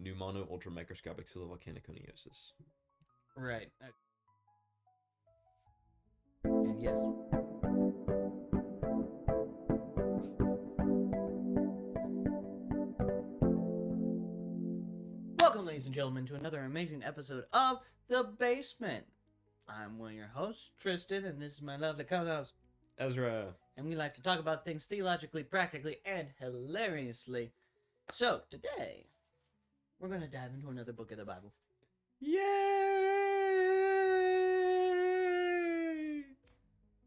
pneumono ultramicroscopic volcaniconiosis. Right. And yes. Welcome, ladies and gentlemen, to another amazing episode of The Basement. I'm one of your hosts, Tristen, and this is my lovely co-host, Ezra. And we like to talk about things theologically, practically, and hilariously. So, today, we're going to dive into another book of the Bible. Yay!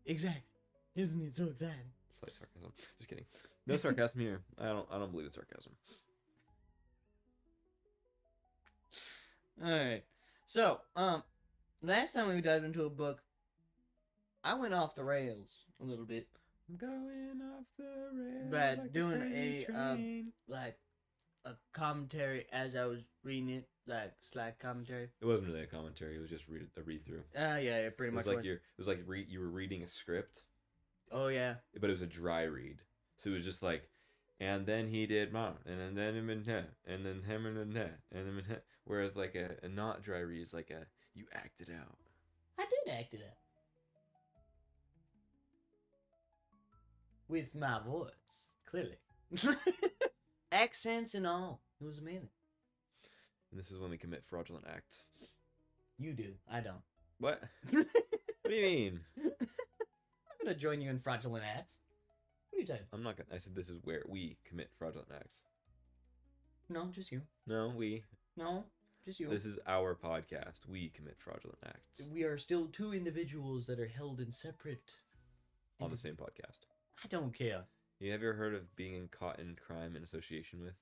Exactly. Isn't it so exciting? Slight sarcasm. Just kidding. No sarcasm here. I don't believe in sarcasm. Alright. So, last time we dived into a book, I went off the rails a little bit. I'm going off the rails. But like doing a train. a commentary as I was reading it, like Slack commentary. It wasn't really a commentary. It was just a read through. Yeah, pretty much. It was like you were reading a script. Oh yeah. But it was a dry read, so it was just like, and then he did mom, and then him and him, and then him and then and then. Whereas like a not dry read is like you act it out. I did act it out. With my voice, clearly. Accents and all. It was amazing. And this is when we commit fraudulent acts. You do. I don't. What? What do you mean? I'm gonna join you in fraudulent acts. What are you talking? I'm not gonna. I said this is where we commit fraudulent acts. No, just you. No, we. No, just you. This is our podcast. We commit fraudulent acts. We are still two individuals that are held in separate. On the same podcast. I don't care. You ever heard of being caught in crime in association with?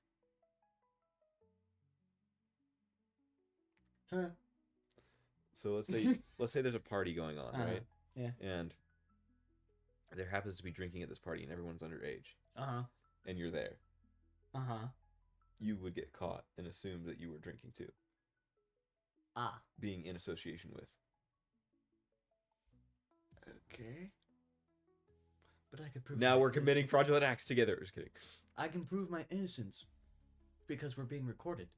Huh? So let's say there's a party going on, right? Yeah. And there happens to be drinking at this party, and everyone's underage. And you're there. You would get caught and assumed that you were drinking too. Being in association with. Okay. But I could prove. Now we're committing fraudulent acts together. Just kidding. I can prove my innocence because we're being recorded,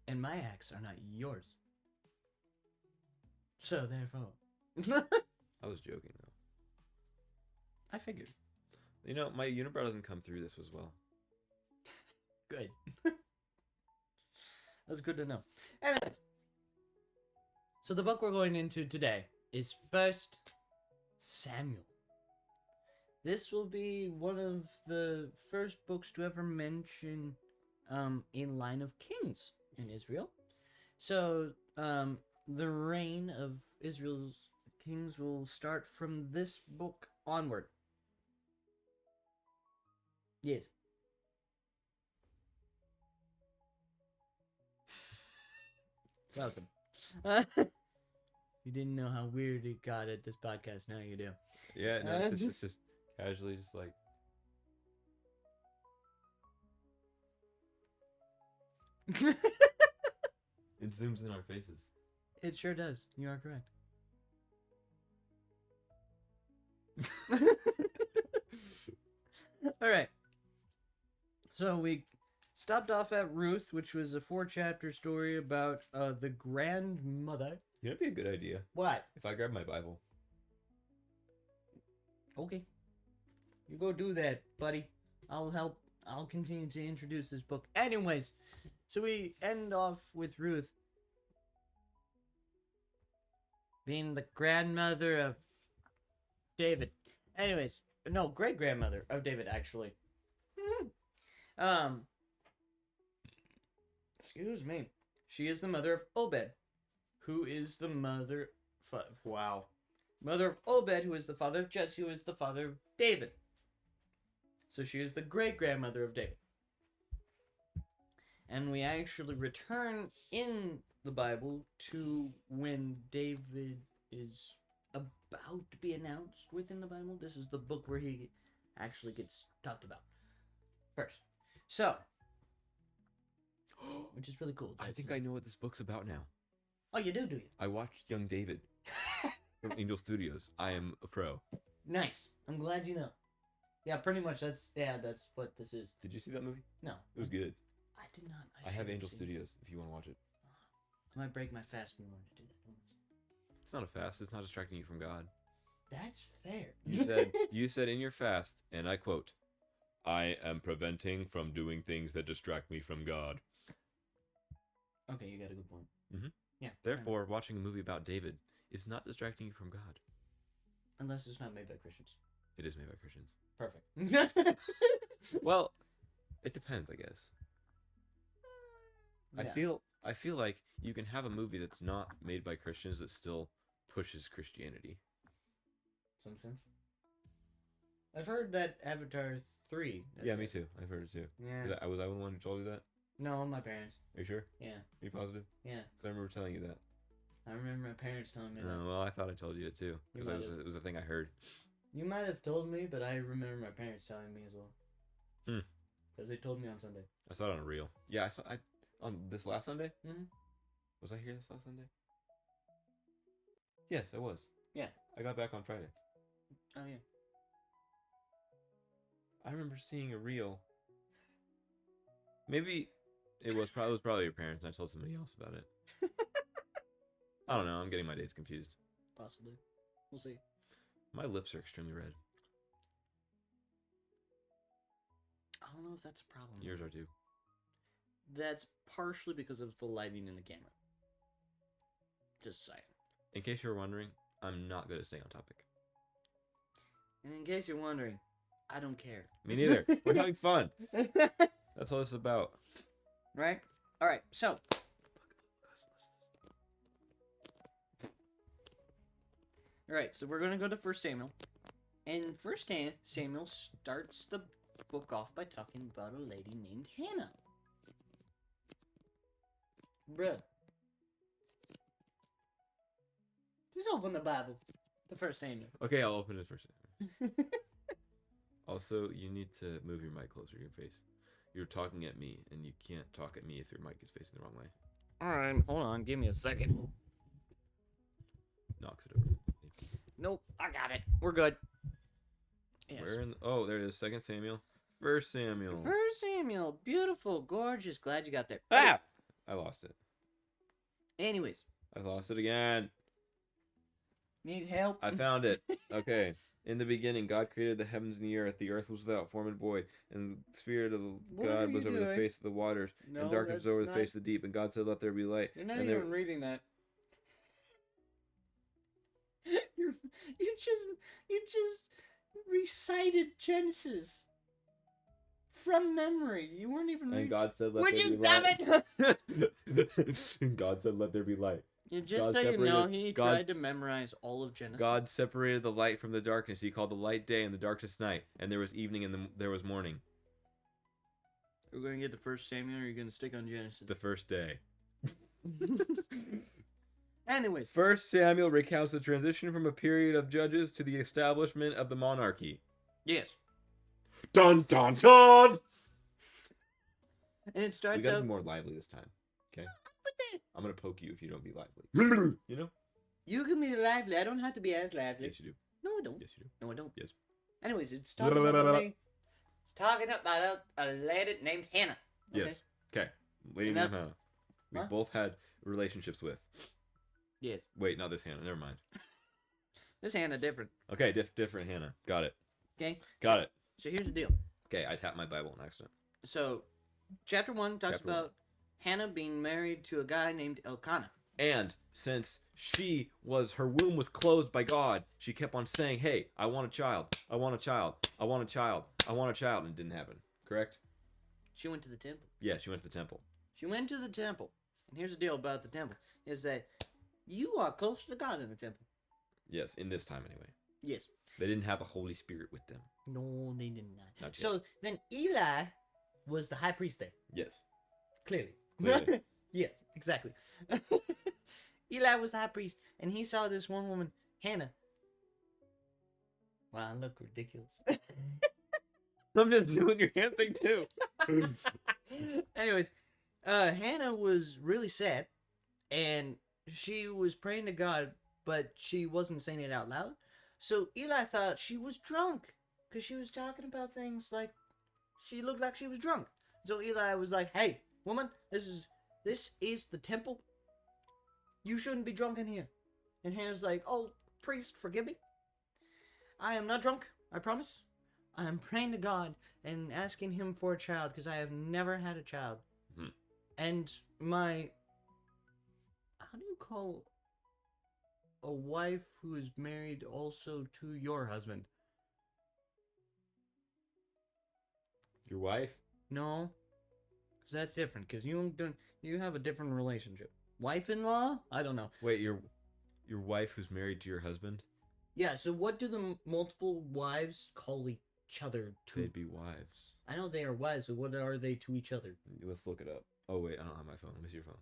and my acts are not yours. So therefore, I was joking though. I figured. You know, my unibrow doesn't come through this as well. Good. That's good to know. Anyways, so the book we're going into today is 1 Samuel. This will be one of the first books to ever mention a line of kings in Israel. So the reign of Israel's kings will start from this book onward. Yes. Welcome. You didn't know how weird it got at this podcast. Now you do. Yeah, no, it's just casually just like. It zooms in our faces. It sure does. You are correct. All right. So we stopped off at Ruth, which was a 4-chapter story about the grandmother. You know, it'd be a good idea. What? If I grab my Bible. Okay. You go do that, buddy. I'll help. I'll continue to introduce this book. Anyways, so we end off with Ruth being the grandmother of David. Anyways, no, great-grandmother of David, actually. Excuse me. She is the mother of Obed, who is the mother... Mother of Obed, who is the father of Jesse, who is the father of David. So she is the great-grandmother of David. And we actually return in the Bible to when David is about to be announced within the Bible. This is the book where he actually gets talked about first. So, which is really cool. I think I know what this book's about now. Oh, you do you? I watched Young David from Angel Studios. I am a pro. Nice. I'm glad you know. Yeah, pretty much. That's what this is. Did you see that movie? No. It was good. I did not. I have should Angel seen it. Studios if you want to watch it. I might break my fast in order to do that. It's not a fast. It's not distracting you from God. That's fair. You said in your fast, and I quote, "I am preventing from doing things that distract me from God." Okay, you got a good point. Mm-hmm. Yeah. Therefore, watching a movie about David is not distracting you from God. Unless it's not made by Christians. It is made by Christians. Perfect. Well, it depends, I guess. Yeah. I feel like you can have a movie that's not made by Christians that still pushes Christianity. Some sense. I've heard that Avatar 3. Yeah, me too. I've heard it too. Yeah. Was I the one who told you that? No, my parents. Are you sure? Yeah. Are you positive? Yeah. Because I remember telling you that. I remember my parents telling me that. Oh, well, I thought I told you it too. Because it was a thing I heard. You might have told me, but I remember my parents telling me as well. Hmm. Because they told me on Sunday. I saw it on a reel. Yeah, on this last Sunday? Mm-hmm. Was I here this last Sunday? Yes, I was. Yeah. I got back on Friday. Oh, yeah. I remember seeing a reel. Maybe it was probably your parents, and I told somebody else about it. I don't know. I'm getting my dates confused. Possibly. We'll see. My lips are extremely red. I don't know if that's a problem. Yours are too. That's partially because of the lighting in the camera. Just saying. In case you're wondering, I'm not good at staying on topic. And in case you're wondering, I don't care. Me neither. We're having fun. That's all this is about. Right? Alright, so. Alright, so we're going to go to 1 Samuel. And 1 Samuel starts the book off by talking about a lady named Hannah. Bruh. Just open the Bible. The 1 Samuel. Okay, I'll open it first. Also, you need to move your mic closer to your face. You're talking at me, and you can't talk at me if your mic is facing the wrong way. Alright, hold on. Give me a second. Knocks it over. Nope, I got it. We're good. Yes. Oh, there it is. 2 Samuel. 1 Samuel. 1 Samuel. Beautiful. Gorgeous. Glad you got there. Ah! I lost it. Anyways. I lost it again. Need help? I found it. Okay. In the beginning, God created the heavens and the earth. The earth was without form and void, and the Spirit of God was over the face of the waters, and darkness was over the face of the deep. And God said, "Let there be light." You're not and even reading that. You just recited Genesis from memory. You weren't even reading. And God said, "Let Would there you be stop light." it? And God said, "Let there be light." And just God so you know, separated- he God- tried to memorize all of Genesis. God separated the light from the darkness. He called the light day and the darkness night. And there was evening and there was morning. We're going to get to 1 Samuel, or are you going to stick on Genesis? The first day. Anyways. 1 Samuel recounts the transition from a period of judges to the establishment of the monarchy. Yes. Dun dun dun! And it We starts gotta out... be more lively this time, okay? But then, I'm gonna poke you if you don't be lively. You know? you can be lively. I don't have to be as lively. Yes, you do. No, I don't. Yes, you do. No, I don't. Yes. Anyways, it's talking about a lady named Hannah. Okay? Yes. Okay. Lady Now- named Hannah. We Huh? both had relationships with. Yes. Wait, not this Hannah. Never mind. This Hannah different. Okay, different Hannah. Got it. Okay? Got it. So here's the deal. Okay, I tapped my Bible on accident. So, chapter 1 talks Chapter one. about Hannah being married to a guy named Elkanah. And since her womb was closed by God, she kept on saying, "Hey, I want a child. I want a child. I want a child. I want a child," and it didn't happen. Correct? She went to the temple. Yeah, she went to the temple. She went to the temple. And here's the deal about the temple. Is that you are close to God in the temple. Yes, in this time anyway. Yes. They didn't have the Holy Spirit with them. No, they did not. Not yet. So then Eli was the high priest there. Yes. Clearly. Clearly. Yes, exactly. Eli was the high priest, and he saw this one woman, Hannah. Wow, I look ridiculous. I'm just doing your hand thing too. Anyways, Hannah was really sad, and she was praying to God, but she wasn't saying it out loud. So Eli thought she was drunk, because she was talking about things like she looked like she was drunk. So Eli was like, "Hey, woman, this is the temple. You shouldn't be drunk in here. And Hannah's like, oh, priest, forgive me. I am not drunk, I promise. I am praying to God and asking him for a child because I have never had a child. Hmm. And how do you call a wife who is married also to your husband? Your wife? No, because that's different. Because you have a different relationship. Wife-in-law? I don't know. Wait, your wife who's married to your husband? Yeah. So what do the multiple wives call each other to? They'd be wives. I know they are wives, but what are they to each other? Let's look it up. Oh wait, I don't have my phone. Let me see your phone.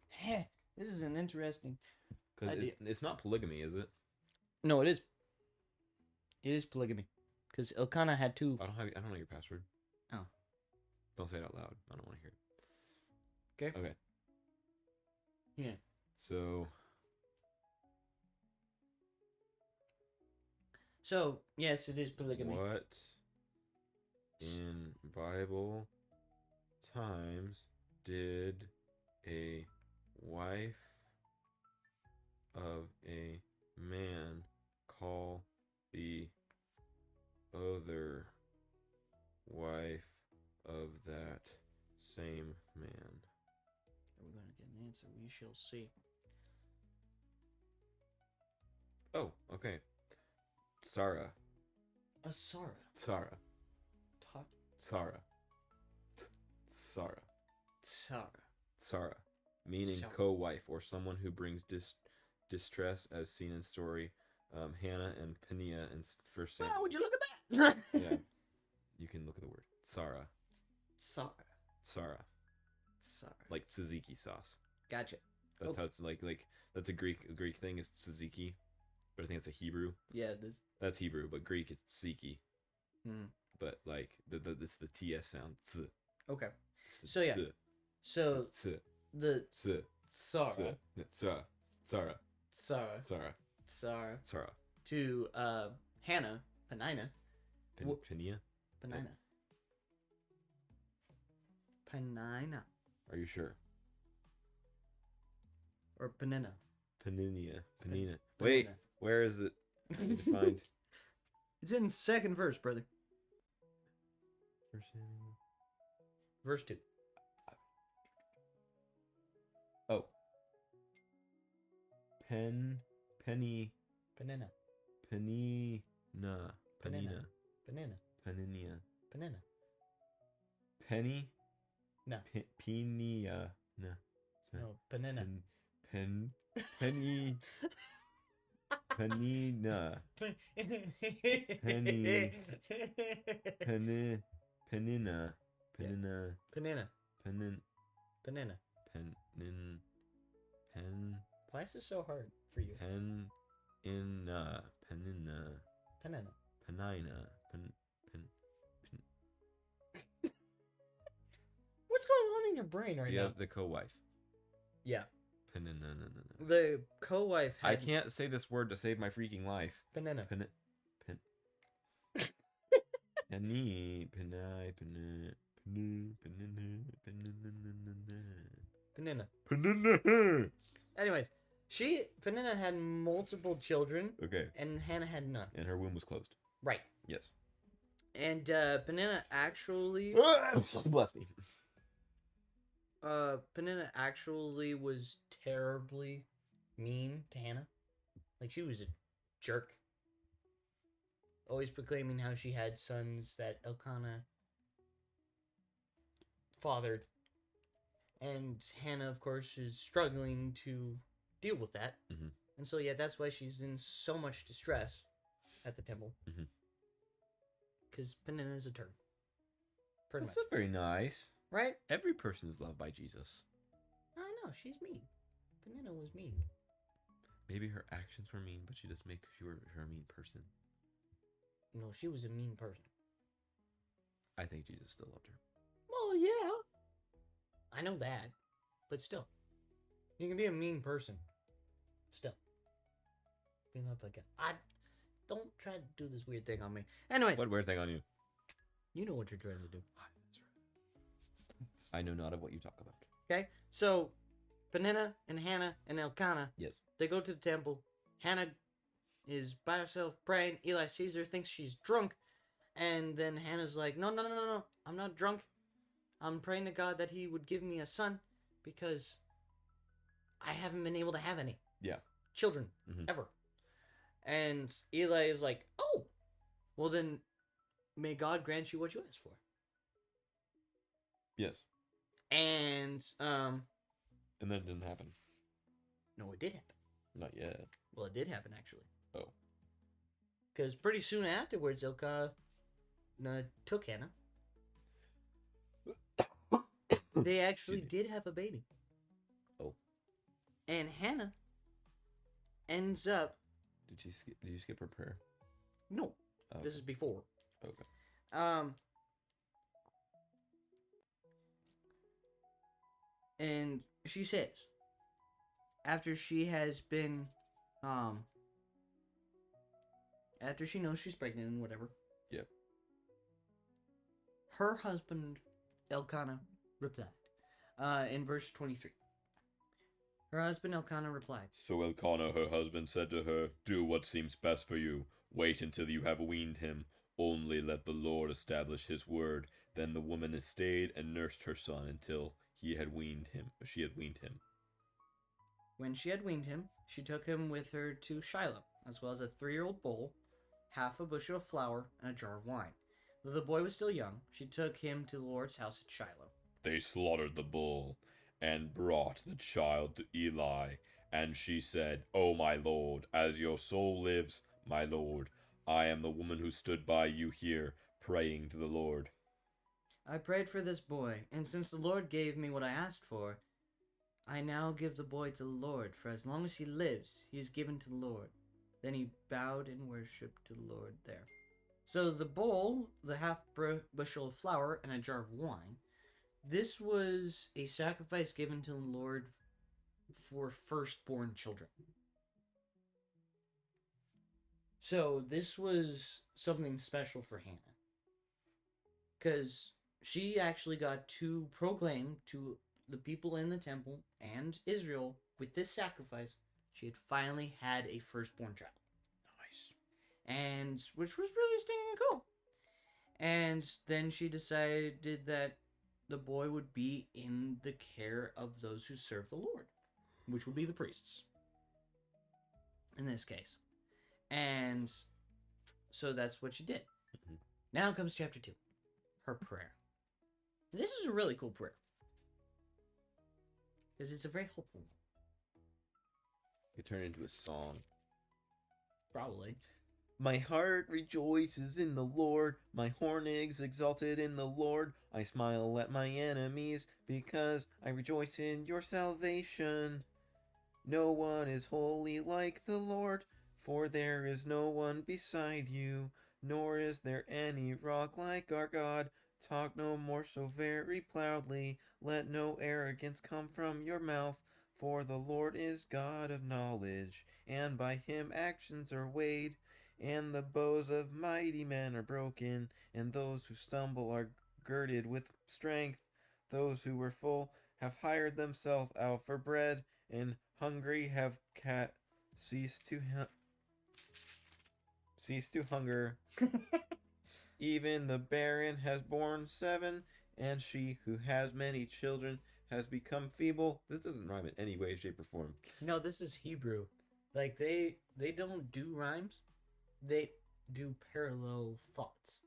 Heh, this is an interesting. Because it's not polygamy, is it? No, it is. It is polygamy. Because Elkanah had two. I don't know your password. Oh. Don't say it out loud. I don't want to hear it. Okay. Okay. Yeah. So yes, it is polygamy. What in Bible times did a wife of a man call the other wife of that same man? We're going to get an answer. We shall see. Oh, okay. Sarah. A Sarah. Sarah. Sarah. Sarah. Sarah. Sarah. Meaning Sarah. co-wife or someone who brings distress as seen in story. Hannah and Peninnah in First Samuel. Wow, would you look at that? Yeah. You can look at the word. Sarah. Sarah. Sarah. Sarah. Like tzatziki sauce. Gotcha. That's how it's like that's a Greek thing is tzatziki. But I think it's a Hebrew. Yeah, That's Hebrew, but Greek is tzatziki. Hmm. But like it's the TS sound. Tz. Okay. Tz. So yeah. Tz. So Tz. the Tz. Sarah. Sarah. Sarah. Sarah. Sarah. Sarah. Sarah. To Hannah, Peninnah. Peninnah? Peninnah. Are you sure? Or Peninnah. Peninnah. Wait, where is it? I need to find. It's in second verse, brother. Verse 2. Oh. Penny. Peninnah. Penina. Peninnah. Peninia. Peninnah. Penny. No. Penia. No. No, Peninnah. Penny. Penina. Penina. Peninnah. Why is this so hard for you? Penina. What's going on in your brain right now? Yeah, the co-wife. Yeah. Penina. The co-wife had... I can't say this word to save my freaking life. Peninnah. Peninnah. Anyways, Peninnah had multiple children. Okay. And Hannah had none. And her womb was closed. Right. Yes. And Peninnah actually... Bless me. Peninnah actually was terribly mean to Hannah. Like, she was a jerk. Always proclaiming how she had sons that Elkanah fathered. And Hannah, of course, is struggling to deal with that. Mm-hmm. And so, yeah, that's why she's in so much distress at the temple. Mm-hmm. Because Peninnah is a turd. Pretty That's much. not very nice. Right? Every person is loved by Jesus. I know, she's mean. Peninnah was mean. Maybe her actions were mean, but she doesn't make her a mean person. No, she was a mean person. I think Jesus still loved her. Well, yeah. I know that. But still. You can be a mean person. Still. Being loved by God. Don't try to do this weird thing on me. Anyways. What weird thing on you? You know what you're trying to do. I know not of what you talk about. Okay, so Peninnah and Hannah and Elkanah, Yes. they go to the temple. Hannah is by herself praying. Eli sees her, thinks she's drunk, and then Hannah's like, no, no, no, no, no, I'm not drunk. I'm praying to God that he would give me a son because I haven't been able to have any children ever. And Eli is like, oh, well then, may God grant you what you asked for. Yes. And then it didn't happen. no, it did happen. Not yet. Well, it did happen actually. Oh. Because pretty soon afterwards, Elkanah took Hannah. They actually did have a baby. Oh. And Hannah ends up. Did you skip her prayer? No. Oh, This is before. Okay. And she says, after she has been, after she knows she's pregnant and whatever. Yep. Her husband, Elkanah, replied, in verse 23. Her husband Elkanah replied. So Elkanah, her husband, said to her, do what seems best for you. Wait until you have weaned him. Only let the Lord establish his word. Then the woman stayed and nursed her son until she had weaned him. When she had weaned him, she took him with her to Shiloh, as well as a 3-year-old bull, half a bushel of flour, and a jar of wine. Though the boy was still young, she took him to the Lord's house at Shiloh. They slaughtered the bull and brought the child to Eli. And she said, O my Lord, as your soul lives, my Lord, I am the woman who stood by you here, praying to the Lord. I prayed for this boy, and since the Lord gave me what I asked for, I now give the boy to the Lord, for as long as he lives, he is given to the Lord. Then he bowed and worshipped to the Lord there. So the bowl, the half bushel of flour, and a jar of wine, this was a sacrifice given to the Lord for firstborn children. So this was something special for Hannah. Because she actually got to proclaim to the people in the temple and Israel with this sacrifice, she had finally had a firstborn child. Nice. And which was really stinking cool. And then she decided that the boy would be in the care of those who serve the Lord, which would be the priests in this case. And so that's what she did. Mm-hmm. Now comes chapter 2, her prayer. This is a really cool prayer because it's a very hopeful one. It turned into a song. Probably. My heart rejoices in the Lord. My horn is exalted in the Lord. I smile at my enemies because I rejoice in your salvation. No one is holy like the Lord, for there is no one beside you, nor is there any rock like our God. Talk no more so very proudly. Let no arrogance come from your mouth. For the Lord is God of knowledge, and by him actions are weighed. And the bows of mighty men are broken, and those who stumble are girded with strength. Those who were full have hired themselves out for bread, and hungry have ceased to hunger. Even the barren has borne 7, and she who has many children has become feeble. This doesn't rhyme in any way, shape, or form. No, this is Hebrew. Like they don't do rhymes. They do parallel thoughts.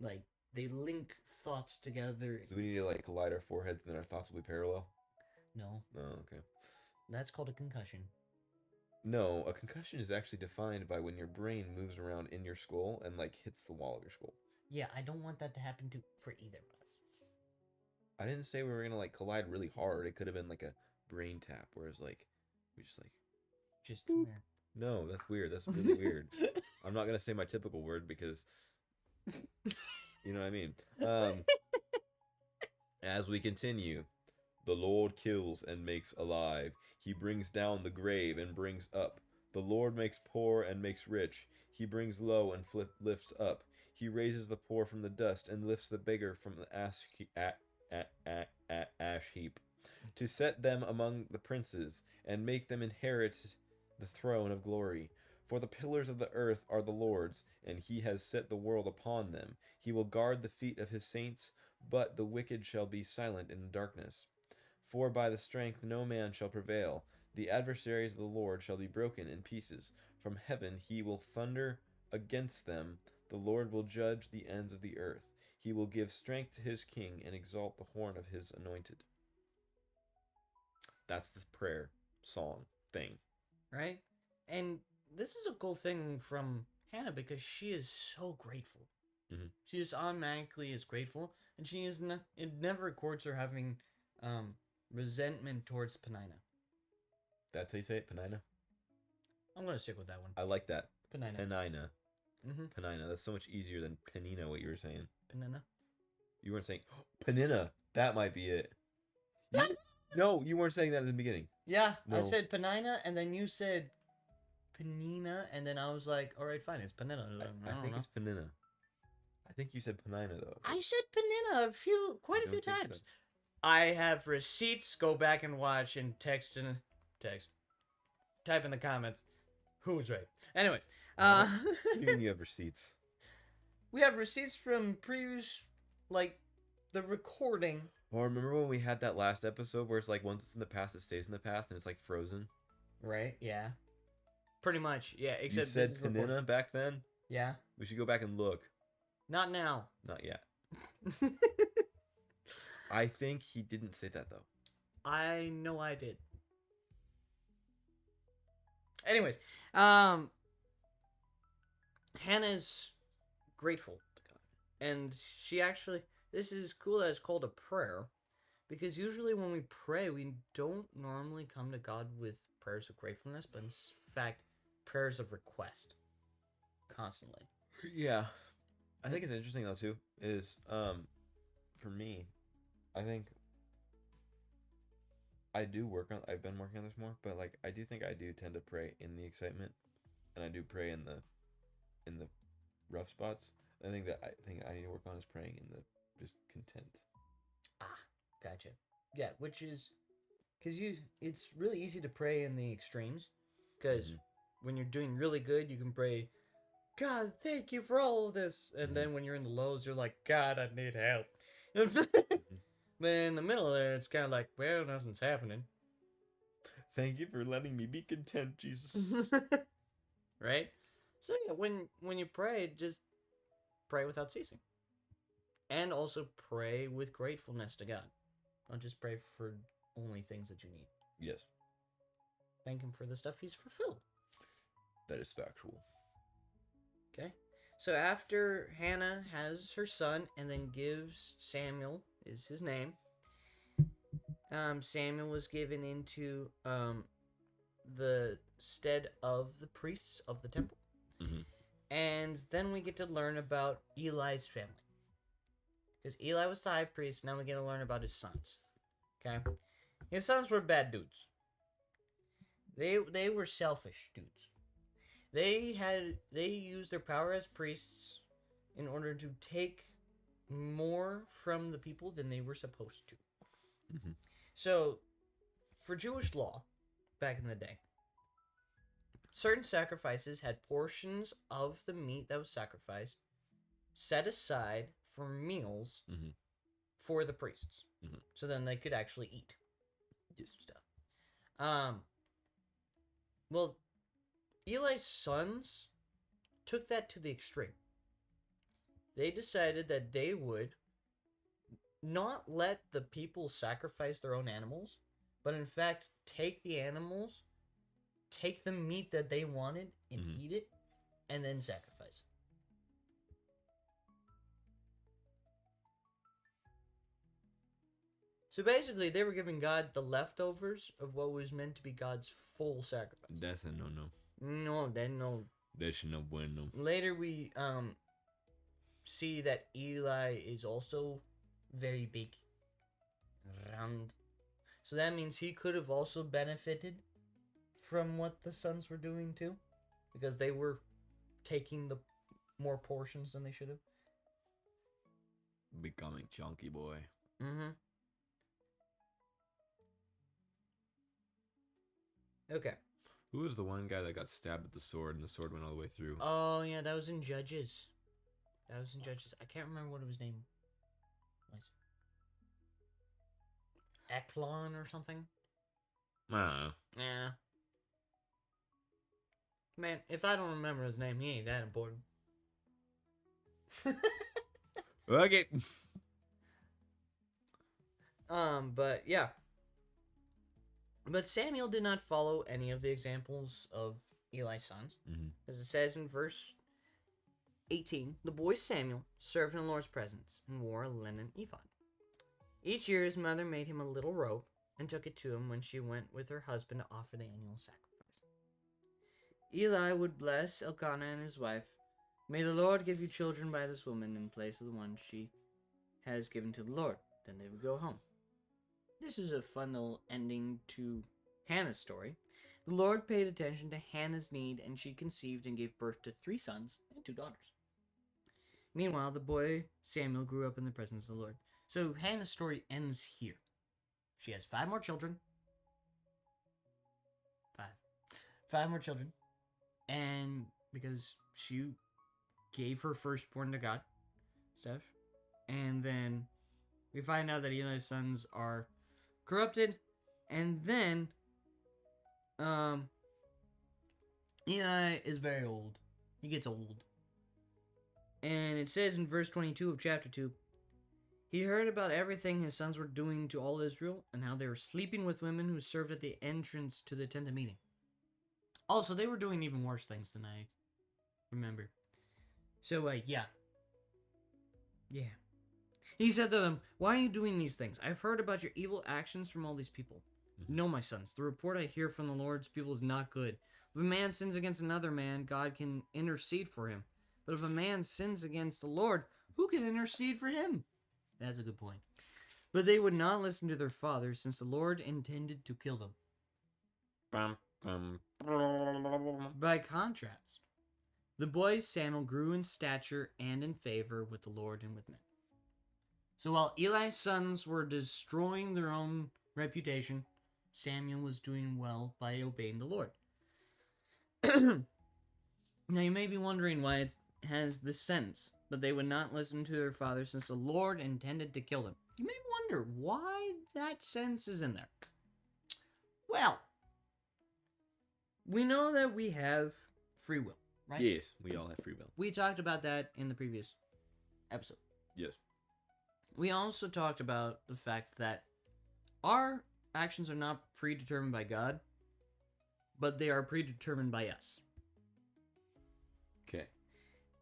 Like they link thoughts together. So we need to like collide our foreheads and then our thoughts will be parallel? No. Oh, okay. That's called a concussion. No, a concussion is actually defined by when your brain moves around in your skull and like hits the wall of your skull. Yeah, I don't want that to happen for either of us. I didn't say we were gonna like collide really hard. It could have been like a brain tap, whereas like we just like come here. No, that's weird. That's really weird. I'm not gonna say my typical word because you know what I mean. As we continue, the Lord kills and makes alive. He brings down the grave and brings up. The Lord makes poor and makes rich. He brings low and lifts up. He raises the poor from the dust and lifts the beggar from the ash heap, to set them among the princes and make them inherit the throne of glory. For the pillars of the earth are the Lord's, and he has set the world upon them. He will guard the feet of his saints, but the wicked shall be silent in darkness. For by the strength no man shall prevail. The adversaries of the Lord shall be broken in pieces. From heaven he will thunder against them. The Lord will judge the ends of the earth. He will give strength to his king and exalt the horn of his anointed. That's the prayer song thing. Right? And this is a cool thing from Hannah because she is so grateful. Mm-hmm. She just automatically is grateful, and she is it never records her having resentment towards Penina. That's how you say it, Penina? I'm going to stick with that one. I like that. Penina. Penina. Mm-hmm. Penina. That's so much easier than Penina, what you were saying. Penina. You weren't saying, oh, Penina. That might be it. No, you weren't saying that in the beginning. Yeah, no. I said Penina, and then you said Penina, and then I was like, all right, fine, it's Penina. I think it's Penina. I think you said Penina, though. I said Penina quite a few times. So. I have receipts. Go back and watch and text. Type in the comments who was right. Anyways. Even you have receipts. We have receipts from previous, like, the recording. Oh, remember when we had that last episode where it's like once it's in the past, it stays in the past, and it's like frozen? Right, yeah. Pretty much, yeah. Except you said Penina back then? Yeah. We should go back and look. Not now. Not yet. I think he didn't say that, though. I know I did. Anyways, Hannah's grateful to God. And she actually, this is cool that it's called a prayer, because usually when we pray, we don't normally come to God with prayers of gratefulness, but in fact, prayers of request. Constantly. Yeah. I think it's interesting, though, too, is, for me, I think I've been working on this more, but, like, I do think I do tend to pray in the excitement, and I do pray in the rough spots. I think I need to work on is praying in the just content. Gotcha. Yeah, which is, because it's really easy to pray in the extremes, because when you're doing really good, you can pray, God, thank you for all of this, and then when you're in the lows, you're like, God, I need help. But in the middle there, it's kind of like, well, nothing's happening. Thank you for letting me be content, Jesus. Right? So yeah, when you pray, just pray without ceasing. And also pray with gratefulness to God. Don't just pray for only things that you need. Yes. Thank him for the stuff he's fulfilled. That is factual. Okay. So after Hannah has her son and then gives Samuel, is his name, Samuel was given into the stead of the priests of the temple. Mm-hmm. And then we get to learn about Eli's family. Because Eli was the high priest, now we get to learn about his sons. Okay? His sons were bad dudes. They were selfish dudes. They used their power as priests in order to take more from the people than they were supposed to. Mm-hmm. So, for Jewish law, back in the day, certain sacrifices had portions of the meat that was sacrificed set aside for meals for the priests. Mm-hmm. So then they could actually eat stuff. Well, Eli's sons took that to the extreme. They decided that they would not let the people sacrifice their own animals, but in fact take the animals, take the meat that they wanted and eat it, and then sacrifice. So basically, they were giving God the leftovers of what was meant to be God's full sacrifice. That's a no-no. No, then no. That's no bueno. Later we see that Eli is also very big, round. So that means he could have also benefited from what the sons were doing too, because they were taking more portions than they should have. Becoming chunky boy. Mm-hmm. Okay. Who was the one guy that got stabbed with the sword and the sword went all the way through? Oh, yeah, that was in Judges. I can't remember what his name was. Eklon or something? Ah. Yeah. Man, if I don't remember his name, he ain't that important. Okay. But yeah. But Samuel did not follow any of the examples of Eli's sons. Mm-hmm. As it says in verse 18, the boy Samuel served in the Lord's presence and wore a linen ephod. Each year his mother made him a little robe and took it to him when she went with her husband to offer the annual sacrifice. Eli would bless Elkanah and his wife. May the Lord give you children by this woman in place of the one she has given to the Lord. Then they would go home. This is a fun little ending to Hannah's story. The Lord paid attention to Hannah's need, and she conceived and gave birth to 3 sons and 2 daughters. Meanwhile, the boy Samuel grew up in the presence of the Lord. So Hannah's story ends here. She has 5 more children. 5 more children. And because she gave her firstborn to God, stuff. And then we find out that Eli's sons are corrupted. And then Eli is very old. He gets old. And it says in verse 22 of chapter 2, he heard about everything his sons were doing to all Israel and how they were sleeping with women who served at the entrance to the tent of meeting. Also, they were doing even worse things than I remember. So, yeah. He said to them, why are you doing these things? I've heard about your evil actions from all these people. No, my sons, the report I hear from the Lord's people is not good. If a man sins against another man, God can intercede for him. But if a man sins against the Lord, who can intercede for him? That's a good point. But they would not listen to their father, since the Lord intended to kill them. By contrast, the boy Samuel grew in stature and in favor with the Lord and with men. So while Eli's sons were destroying their own reputation, Samuel was doing well by obeying the Lord. Now you may be wondering why it has this sentence, but they would not listen to their father since the Lord intended to kill them. You may wonder why that sentence is in there. Well, we know that we have free will, right? Yes, we all have free will. We talked about that in the previous episode. Yes. We also talked about the fact that our actions are not predetermined by God, but they are predetermined by us. Okay.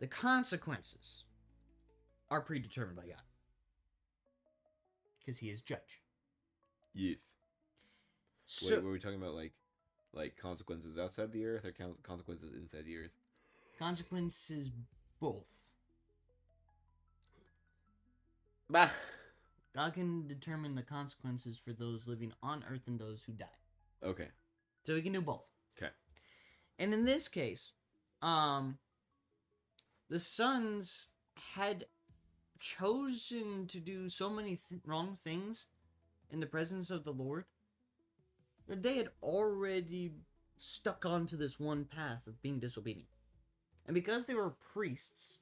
The consequences are predetermined by God, because He is judge. Yes. So, Wait, were we talking about like consequences outside the earth or consequences inside the earth? consequences both. Bah. God can determine the consequences for those living on earth and those who die. Okay. So He can do both. Okay. And in this case, the sons had chosen to do so many wrong things in the presence of the Lord that they had already stuck onto this one path of being disobedient. And because they were priests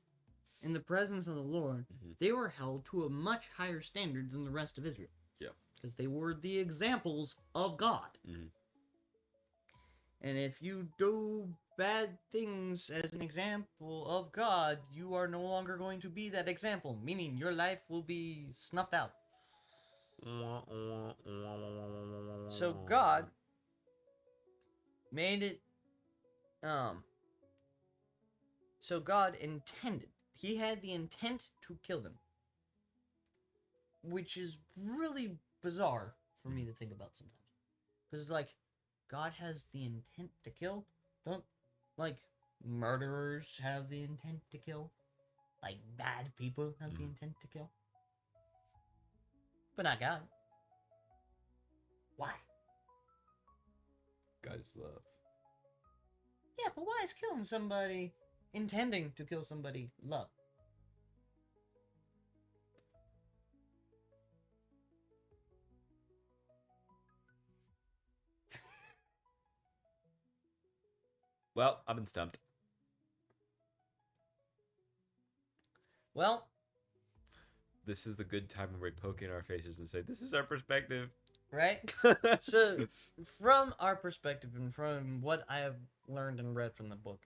in the presence of the Lord, they were held to a much higher standard than the rest of Israel. Yeah. Because they were the examples of God. Mm-hmm. And if you do bad things as an example of God, you are no longer going to be that example, meaning your life will be snuffed out. So God made it, so God intended, He had the intent to kill them. Which is really bizarre for me to think about sometimes. Because it's like, God has the intent to kill? Don't, like, murderers have the intent to kill? Like, bad people have the intent to kill? But not God. Why? God is love. Yeah, but why is killing somebody intending to kill somebody love. Well, I've been stumped. Well, This is the good time when we poke in our faces and say, this is our perspective. right? So, from our perspective and from what I have learned and read from the book,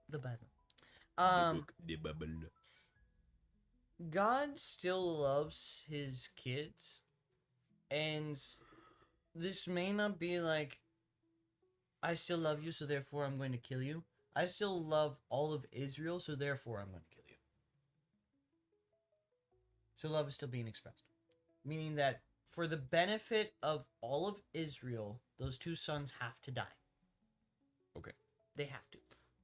the Bible, The Bible. God still loves his kids, and this may not be like, I still love you, so therefore I'm going to kill you. I still love all of Israel, so therefore I'm going to kill you. So love is still being expressed. Meaning that for the benefit of all of Israel, those two sons have to die. Okay. They have to.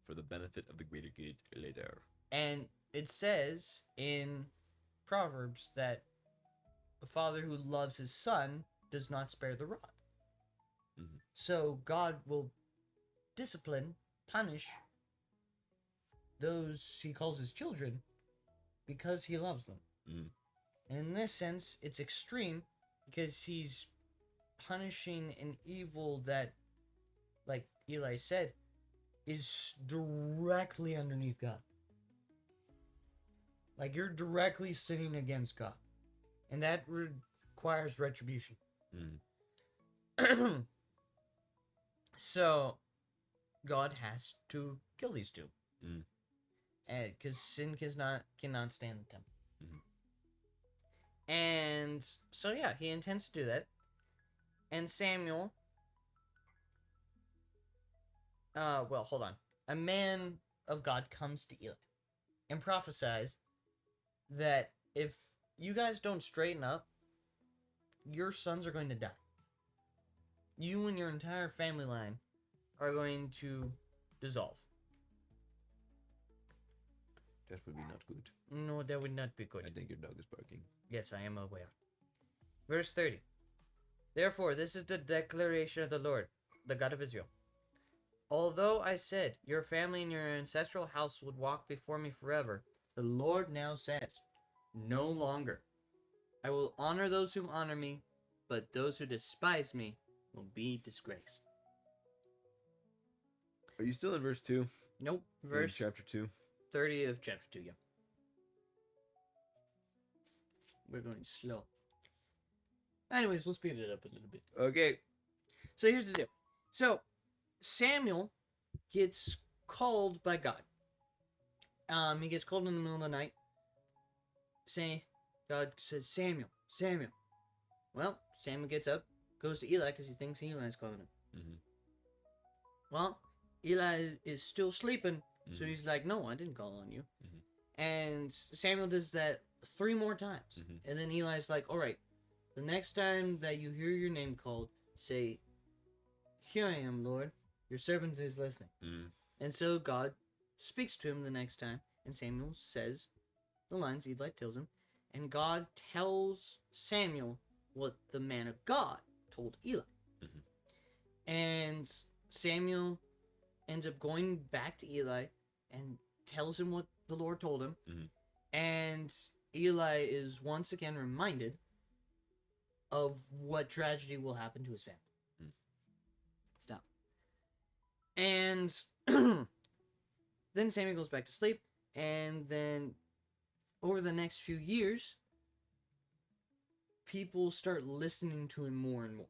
For the benefit of the greater good later. And it says in Proverbs that a father who loves his son does not spare the rod. Mm-hmm. So God will discipline, punish those he calls his children because he loves them. Mm. And in this sense, it's extreme because he's punishing an evil that, like Eli said, is directly underneath God. Like, you're directly sinning against God. And that requires retribution. Mm. So, God has to kill these two. Mm. Because sin cannot stand the temple. Mm-hmm. And so, yeah, he intends to do that. And Samuel... well, hold on. A man of God comes to Eli and prophesies that if you guys don't straighten up, your sons are going to die. You and your entire family line are going to dissolve. That would be not good. No, that would not be good. I think your dog is barking. Yes, I am aware. Verse 30. Therefore, this is the declaration of the Lord, the God of Israel. Although I said, your family and your ancestral house would walk before me forever, the Lord now says, no longer. I will honor those who honor me, but those who despise me will be disgraced. Are you still in verse 2? Nope. In Verse chapter 2? 30 of chapter 2, yeah. We're going slow. Anyways, we'll speed it up a little bit. Okay. So here's the deal. So, Samuel gets called by God. He gets called in the middle of the night. God says, Samuel, Samuel. Well, Samuel gets up, goes to Eli because he thinks Eli's calling him. Mm-hmm. Well, Eli is still sleeping, so Mm-hmm. he's like, no, I didn't call on you. Mm-hmm. And Samuel does that 3 more times. Mm-hmm. And then Eli's like, all right, the next time that you hear your name called, say, here I am, Lord. Your servant is listening. Mm-hmm. And so God speaks to him the next time, and Samuel says the lines Eli tells him, and God tells Samuel what the man of God told Eli. Mm-hmm. And Samuel ends up going back to Eli and tells him what the Lord told him. Mm-hmm. And Eli is once again reminded of what tragedy will happen to his family. Mm. Stop. And then Samuel goes back to sleep, and then over the next few years, people start listening to him more and more.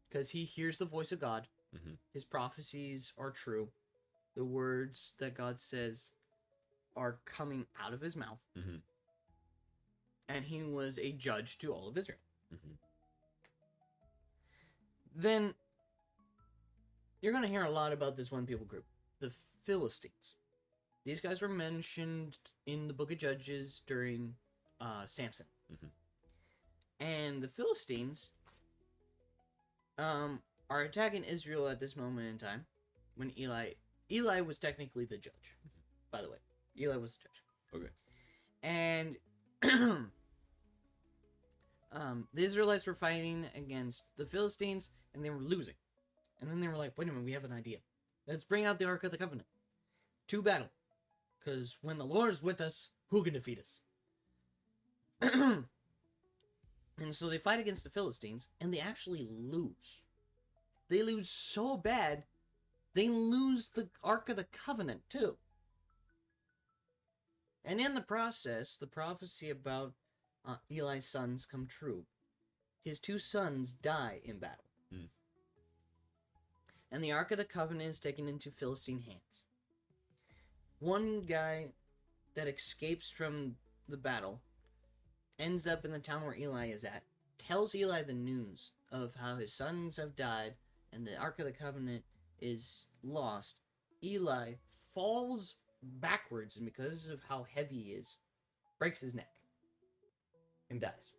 Because he hears the voice of God. Mm-hmm. His prophecies are true. The words that God says are coming out of his mouth. Mm-hmm. And he was a judge to all of Israel. Mm-hmm. Then you're going to hear a lot about this one people group, the Philistines. These guys were mentioned in the book of Judges during Samson. Mm-hmm. And the Philistines are attacking Israel at this moment in time when Eli was technically the judge, by the way. Eli was the judge. Okay. And the Israelites were fighting against the Philistines, and they were losing. And then they were like, wait a minute, we have an idea. Let's bring out the Ark of the Covenant. to battle. Because when the Lord is with us, who can defeat us? And so they fight against the Philistines, and they actually lose. They lose so bad, they lose the Ark of the Covenant, too. And in the process, the prophecy about Eli's sons come true. His 2 sons die in battle. And the Ark of the Covenant is taken into Philistine hands. One guy that escapes from the battle ends up in the town where Eli is at, tells Eli the news of how his sons have died and the Ark of the Covenant is lost. Eli falls backwards, and because of how heavy he is, breaks his neck and dies.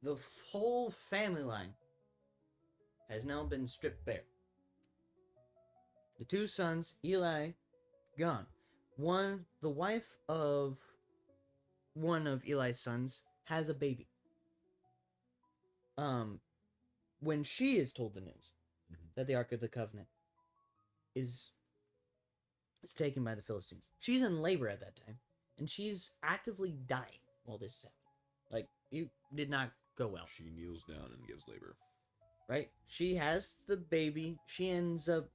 The whole family line has now been stripped bare. The 2 sons, Eli, gone. The wife of one of Eli's sons has a baby. When she is told the news that the Ark of the Covenant is taken by the Philistines, she's in labor at that time, and she's actively dying while this is happening. Like, it did not go well. She kneels down and gives labor. Right? She has the baby. She ends up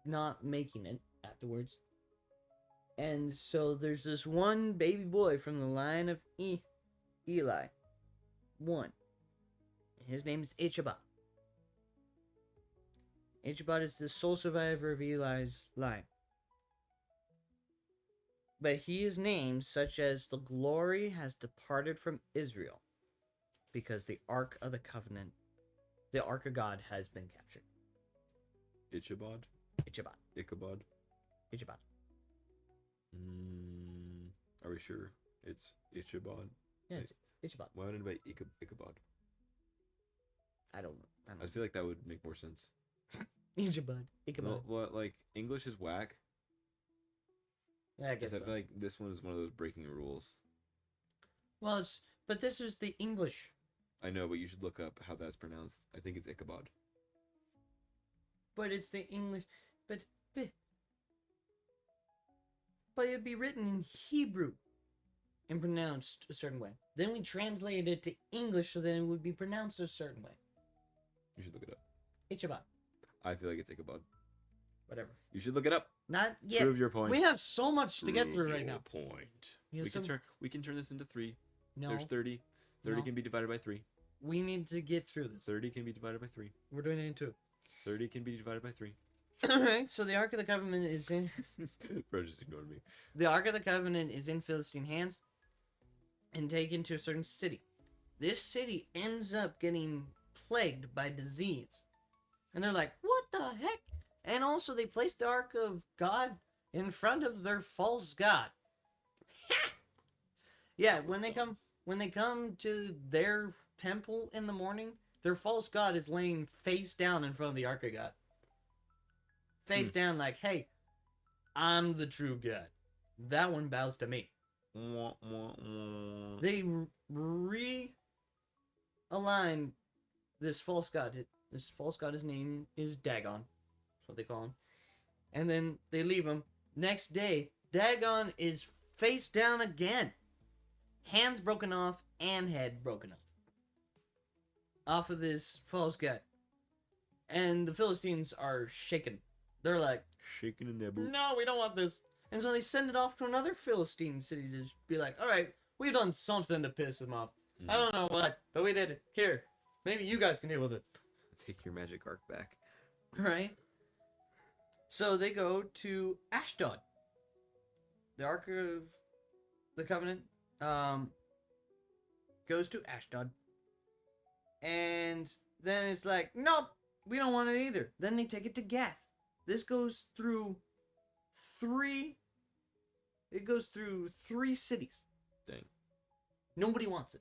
not making it afterwards. And so there's this one baby boy from the line of Eli. One. His name is Ichabod. Ichabod is the sole survivor of Eli's line. But he is named such as the glory has departed from Israel, because the Ark of the Covenant, the Ark of God, has been captured. Ichabod? Ichabod. Ichabod? Ichabod. Are we sure it's Ichabod? Yeah, it's Ichabod. Why would anybody Ichabod? I don't know. I feel like that would make more sense. Ichabod. Ichabod. Well, like, English is whack. Yeah, I guess I so. feel like this one is one of those breaking rules. Well, but this is the English. I know, but you should look up how that's pronounced. I think it's Ichabod. But it's the English. But it'd be written in Hebrew and pronounced a certain way. Then we translated it to English so that it would be pronounced a certain way. You should look it up. Ichabod. I feel like it's Ichabod. Whatever. You should look it up. Not yet. Prove your point. We have so much to get through right now. Point. You know, We can turn this into 3. No. There's 30. 30 No. can be divided by 3. We need to get through this. 30 can be divided by 3. We're doing it in 2. 30 can be divided by 3. Alright, so the Ark of the Covenant is in... Bro just ignored me. The Ark of the Covenant is in Philistine hands and taken to a certain city. This city ends up getting plagued by disease. And they're like, what the heck? And also they place the Ark of God in front of their false god. Yeah, when they come to their temple in the morning, their false god is laying face down in front of the Ark of God. Face down like, hey, I'm the true God. That one bows to me. They realign this false god. This false god, his name is Dagon. That's what they call him. And then they leave him. Next day, Dagon is face down again. Hands broken off and head broken off of this false god. And the Philistines are shaken. They're like, shaking in their boots. no, we don't want this. And so they send it off to another Philistine city to be like, all right, we've done something to piss them off. I don't know what, but we did it. Here, maybe you guys can deal with it. Take your magic arc back. Right? So they go to Ashdod. The Ark of the Covenant goes to Ashdod. And then it's like, nope, we don't want it either. Then they take it to Gath. This goes through 3 cities. Dang. Nobody wants it.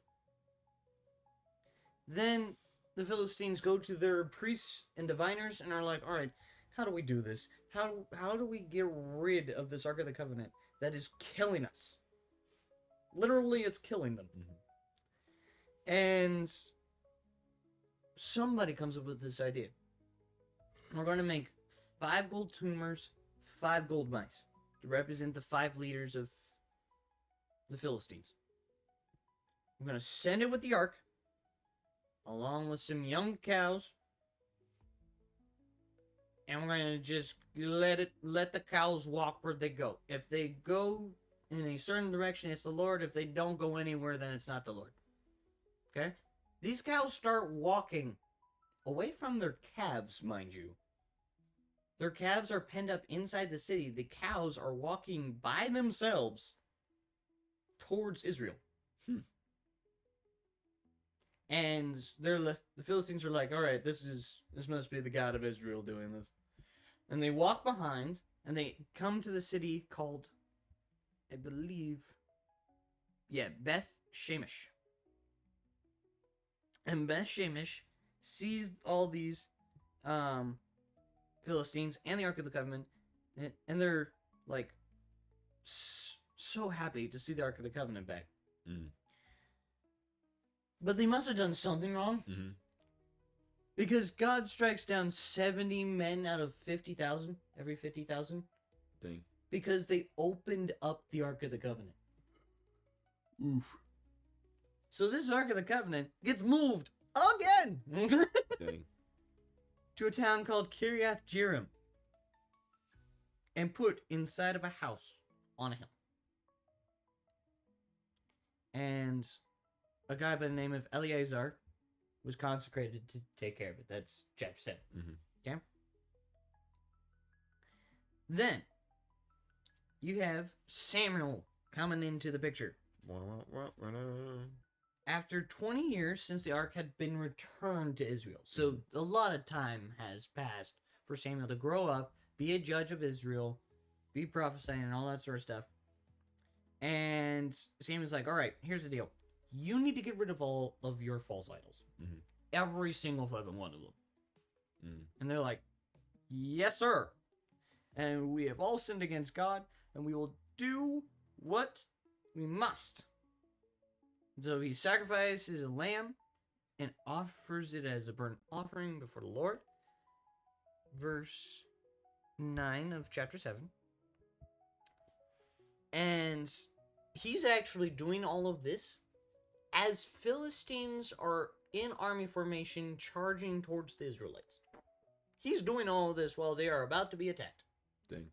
Then the Philistines go to their priests and diviners and are like, all right, how do we do this? How do we get rid of this Ark of the Covenant that is killing us? Literally, it's killing them. And somebody comes up with this idea. We're going to make 5 gold tumors, 5 gold mice to represent the 5 leaders of the Philistines. I'm going to send it with the ark, along with some young cows, and we're going to just let the cows walk where they go. If they go in a certain direction, it's the Lord. If they don't go anywhere, then it's not the Lord. Okay? These cows start walking away from their calves, mind you. Their calves are penned up inside the city. The cows are walking by themselves towards Israel. And the Philistines are like, all right, this must be the God of Israel doing this. And they walk behind, and they come to the city called, I believe, Beth Shemesh. And Beth Shemesh sees all these Philistines and the Ark of the Covenant, and they're like so happy to see the Ark of the Covenant back. But they must have done something wrong. Because God strikes down 70 men out of 50,000, every 50,000. Dang. Because they opened up the Ark of the Covenant. Oof. So this Ark of the Covenant gets moved again. Dang. To a town called Kiriath Jearim. And put inside of a house on a hill. And a guy by the name of Eleazar was consecrated to take care of it. That's chapter 7. Okay? Then, you have Samuel coming into the picture. After 20 years since the ark had been returned to Israel. So, a lot of time has passed for Samuel to grow up, be a judge of Israel, be prophesying and all that sort of stuff. And Samuel's like, all right, here's the deal. You need to get rid of all of your false idols. Every single flipping one of them. And they're like, yes, sir. And we have all sinned against God, and we will do what we must. So he sacrifices a lamb and offers it as a burnt offering before the Lord. Verse 9 of chapter 7. And he's actually doing all of this as Philistines are in army formation charging towards the Israelites. He's doing all of this while they are about to be attacked. Dang.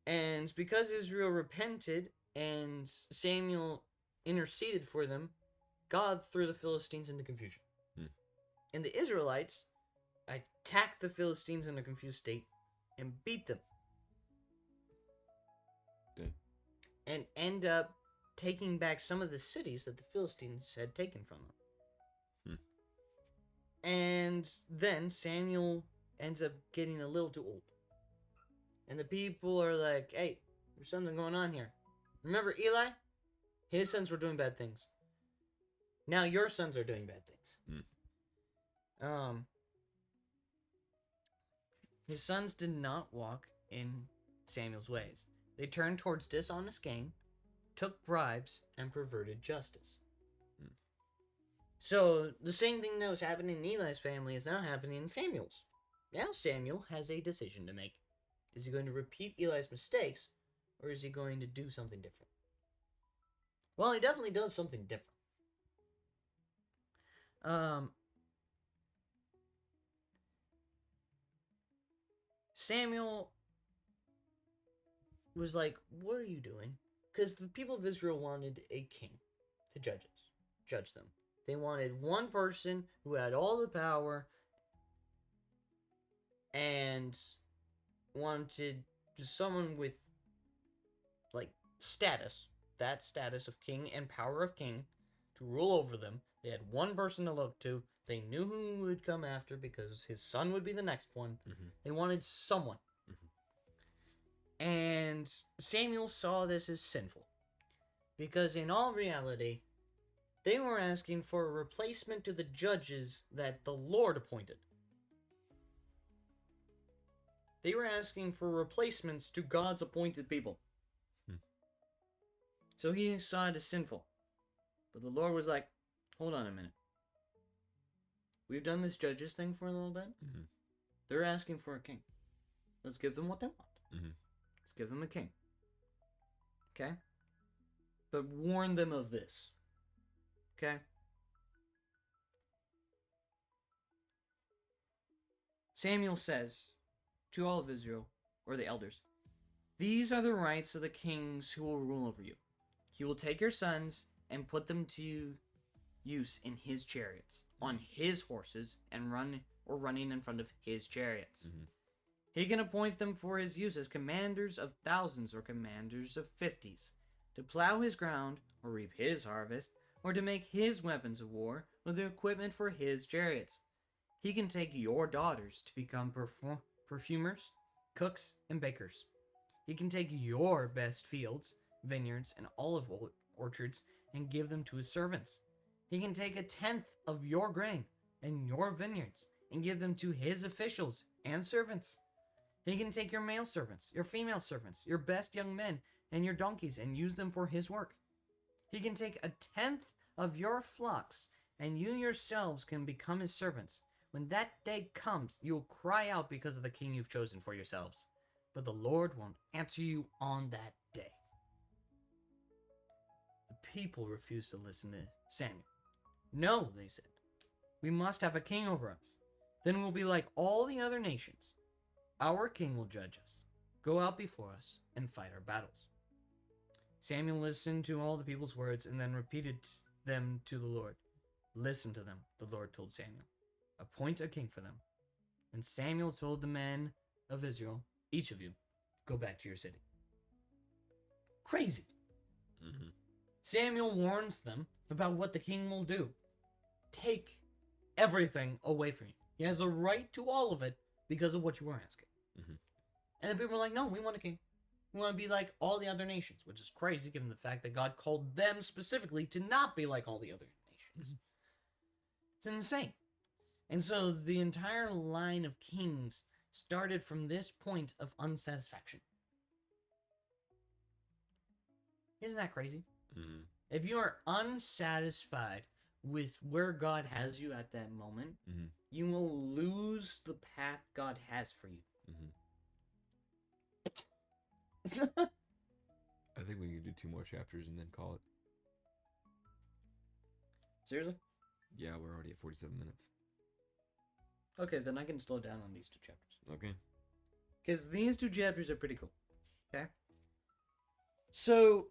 And because Israel repented and Samuel interceded for them, God threw the Philistines into confusion. And the Israelites attacked the Philistines in a confused state and beat them. Dang. And end up taking back some of the cities that the Philistines had taken from them. And then Samuel ends up getting a little too old. And the people are like, hey, there's something going on here. Remember Eli? His sons were doing bad things. Now your sons are doing bad things. His sons did not walk in Samuel's ways. They turned towards dishonest gain, took bribes, and perverted justice. So, the same thing that was happening in Eli's family is now happening in Samuel's. Now Samuel has a decision to make. Is he going to repeat Eli's mistakes, or is he going to do something different? Well, he definitely does something different. Samuel was like, what are you doing? Because the people of Israel wanted a king to judge them. They wanted one person who had all the power and wanted just someone with, like, status. That status of king and power of king to rule over them. They had one person to look to. They knew who would come after because his son would be the next one. They wanted someone. And Samuel saw this as sinful. Because in all reality, they were asking for a replacement to the judges that the Lord appointed. They were asking for replacements to God's appointed people. So he saw it as sinful. But the Lord was like, hold on a minute. We've done this judges thing for a little bit. They're asking for a king. Let's give them what they want. Mm-hmm. Let's give them a king. Okay? But warn them of this. Okay? Samuel says to all of Israel, or the elders, "These are the rights of the kings who will rule over you. He will take your sons and put them to use in his chariots, on his horses, and running in front of his chariots. Mm-hmm. He can appoint them for his use as commanders of thousands or commanders of 50s, to plow his ground or reap his harvest, or to make his weapons of war or the equipment for his chariots. He can take your daughters to become perfumers, cooks, and bakers. He can take your best fields, vineyards, and olive orchards and give them to his servants. He can take 1/10 of your grain and your vineyards and give them to his officials and servants. He can take your male servants, your female servants, your best young men, and your donkeys and use them for his work. He can take 1/10 of your flocks, and you yourselves can become his servants. When that day comes, you'll cry out because of the king you've chosen for yourselves. But the Lord won't answer you on that day." The people refused to listen to Samuel. "No," they said. "We must have a king over us. Then we'll be like all the other nations. Our king will judge us, go out before us, and fight our battles." Samuel listened to all the people's words and then repeated them to the Lord. "Listen to them," the Lord told Samuel. "Appoint a king for them." And Samuel told the men of Israel, "Each of you, go back to your city." Crazy. Mm-hmm. Samuel warns them about what the king will do. Take everything away from you. He has a right to all of it because of what you were asking. Mm-hmm. And the people were like, "No, we want a king. We want to be like all the other nations," which is crazy given the fact that God called them specifically to not be like all the other nations. Mm-hmm. It's insane. And so the entire line of kings started from this point of unsatisfaction. Isn't that crazy? Mm-hmm. If you are unsatisfied with where God has you at that moment, Mm-hmm. you will lose the path God has for you. Mm-hmm. I think we can do 2 more chapters and then call it. Seriously? Yeah, we're already at 47 minutes. Okay, then I can slow down on these 2 chapters. Okay. Because these 2 chapters are pretty cool. Okay? So,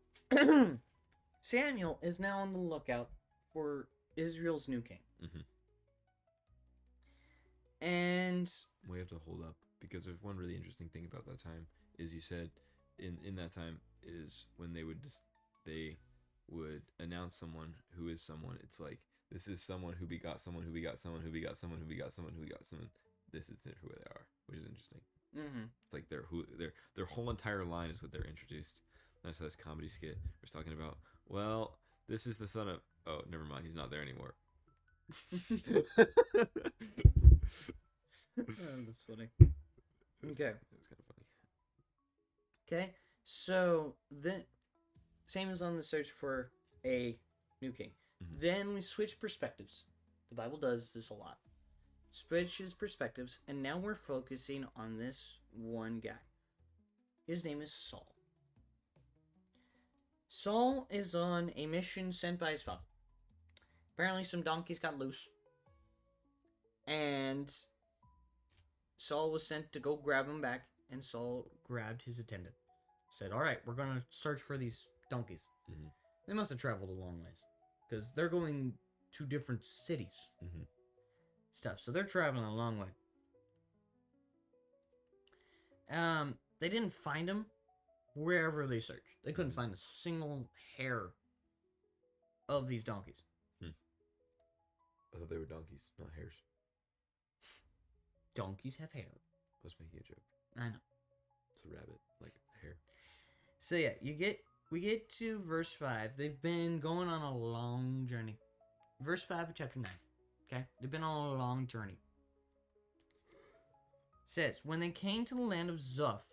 Samuel is now on the lookout for Israel's new king. Mm-hmm. And We have to hold up because there's one really interesting thing about that time is you said in that time is when they would announce someone who is someone. It's like, this is someone who begot someone who begot someone who begot someone who begot someone who begot someone. This is who they are, which is interesting. mm-hmm. It's like their whole entire line is what they're introduced. That's how this comedy skit was talking about. Well, this is the son of. Oh, never mind. He's not there anymore. That's funny. Okay. It was kind of funny. Okay, so then Samuel's on the search for a new king. Mm-hmm. Then we switch perspectives. The Bible does this a lot. Switches perspectives, and now we're focusing on this one guy. His name is Saul. Saul is on a mission sent by his father. Apparently some donkeys got loose. And Saul was sent to go grab them back, and Saul grabbed his attendant. Said, "All right, we're going to search for these donkeys." Mm-hmm. They must have traveled a long ways, because they're going to different cities. Mm-hmm. Stuff. So they're traveling a long way. They didn't find them wherever they searched. They couldn't find a single hair of these donkeys. I thought they were donkeys, not hares. Donkeys have hair. I was making a joke. I know. It's a rabbit, like hair. So yeah, we get to verse 5. They've been going on a long journey. Verse 5 of chapter 9. Okay? They've been on a long journey. It says, when they came to the land of Zuph,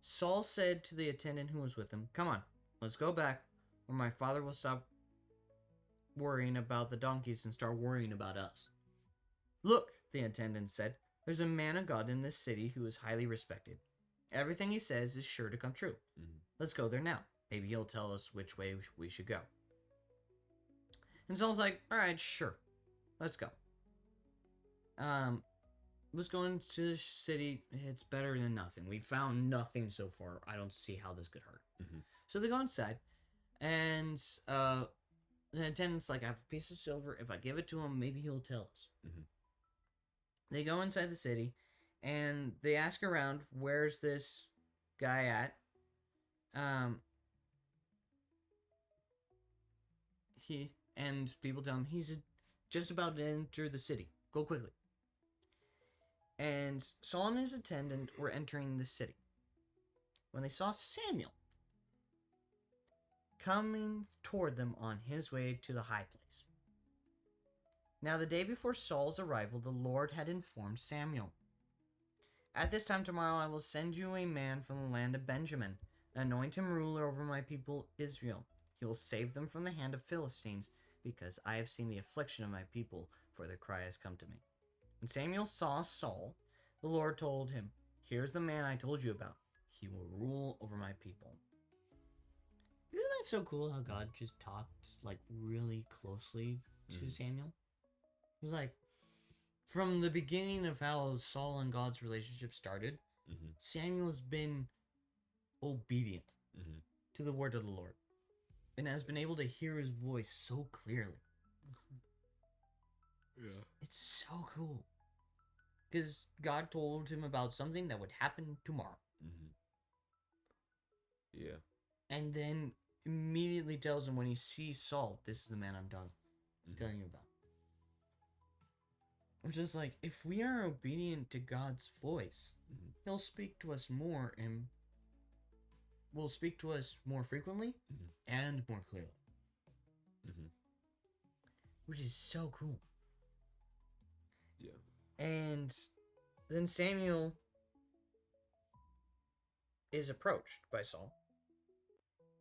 Saul said to the attendant who was with him, "Come on, let's go back, or my father will stop worrying about the donkeys and start worrying about us." "Look," the attendant said, There's a man of God in this city who is highly respected. Everything he says is sure to come true. Mm-hmm. Let's go there now. Maybe he'll tell us which way we should go. And Saul's like, all right, sure. Let's go. Let's go into the city. It's better than nothing. We found nothing so far. I don't see how this could hurt. Mm-hmm. So they go inside, and the attendant's like, I have a piece of silver. If I give it to him, maybe he'll tell us. Mm-hmm. They go inside the city, and they ask around, where's this guy at? And people tell him he's just about to enter the city. Go quickly. And Saul and his attendant were entering the city when they saw Samuel coming toward them on his way to the high place. Now the day before Saul's arrival, the Lord had informed Samuel, at this time tomorrow I will send you a man from the land of Benjamin, anoint him ruler over my people Israel. He will save them from the hand of Philistines, because I have seen the affliction of my people, for their cry has come to me. When Samuel saw Saul, the Lord told him, here's the man I told you about. He will rule over my people. Isn't that so cool how God just talked like really closely to Samuel? It was like, from the beginning of how Saul and God's relationship started, Samuel's been obedient to the word of the Lord and has been able to hear his voice so clearly. Yeah. It's so cool. Because God told him about something that would happen tomorrow. Yeah. And then immediately tells him when he sees Saul, this is the man I'm telling you about. Which is like, if we are obedient to God's voice, he'll speak to us more and will speak to us more frequently and more clearly. Which is so cool. Yeah. And then Samuel is approached by Saul.